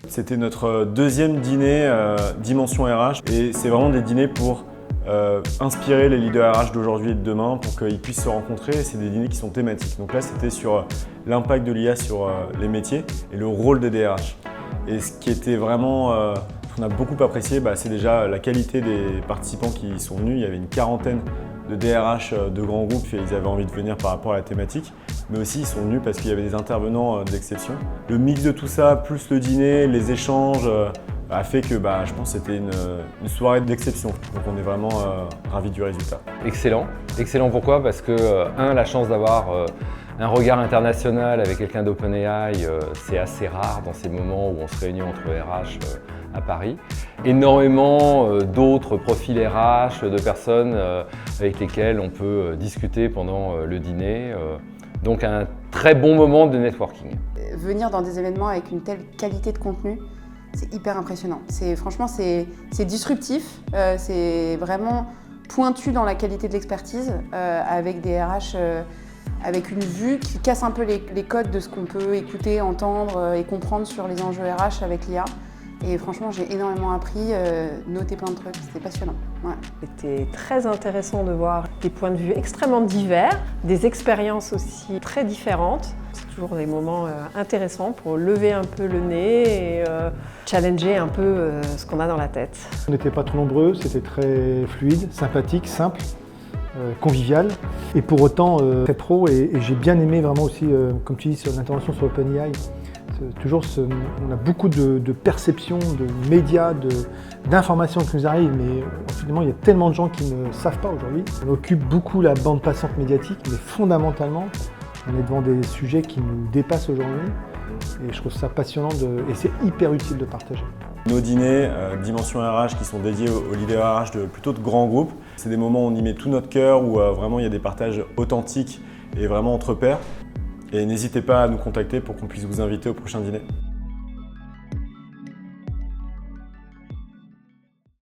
C'était notre deuxième dîner Dimension RH et c'est vraiment des dîners pour inspirer les leaders RH d'aujourd'hui et de demain pour qu'ils puissent se rencontrer. C'est des dîners qui sont thématiques. Donc là, c'était sur l'impact de l'IA sur les métiers et le rôle des DRH. Et ce qui était vraiment, qu'on a beaucoup apprécié, c'est déjà la qualité des participants qui sont venus. Il y avait une quarantaine de DRH de grands groupes et ils avaient envie de venir par rapport à la thématique. Mais aussi, ils sont venus parce qu'il y avait des intervenants d'exception. Le mix de tout ça, plus le dîner, les échanges, a fait que je pense que c'était une soirée d'exception. Donc on est vraiment ravis du résultat. Excellent. Excellent pourquoi? Parce que, la chance d'avoir un regard international avec quelqu'un d'OpenAI, c'est assez rare dans ces moments où on se réunit entre RH à Paris. Énormément d'autres profils RH, de personnes avec lesquelles on peut discuter pendant le dîner. Donc un très bon moment de networking. Venir dans des événements avec une telle qualité de contenu, c'est hyper impressionnant. Franchement, c'est disruptif, c'est vraiment pointu dans la qualité de l'expertise, avec des RH avec une vue qui casse un peu les codes de ce qu'on peut écouter, entendre et comprendre sur les enjeux RH avec l'IA. Et franchement, j'ai énormément appris, noté plein de trucs, c'était passionnant. Ouais. C'était très intéressant de voir des points de vue extrêmement divers, des expériences aussi très différentes. C'est toujours des moments intéressants pour lever un peu le nez et challenger un peu ce qu'on a dans la tête. On n'était pas trop nombreux, c'était très fluide, sympathique, simple, convivial et pour autant très pro et j'ai bien aimé vraiment aussi, comme tu dis, sur l'intervention sur OpenAI. Toujours, on a beaucoup de perceptions, de médias, d'informations qui nous arrivent, mais finalement, il y a tellement de gens qui ne savent pas aujourd'hui. On occupe beaucoup la bande passante médiatique, mais fondamentalement, on est devant des sujets qui nous dépassent aujourd'hui. Et je trouve ça passionnant et c'est hyper utile de partager. Nos dîners Dimension RH qui sont dédiés aux leaders RH plutôt de grands groupes, c'est des moments où on y met tout notre cœur, où vraiment il y a des partages authentiques et vraiment entre pairs. Et n'hésitez pas à nous contacter pour qu'on puisse vous inviter au prochain dîner.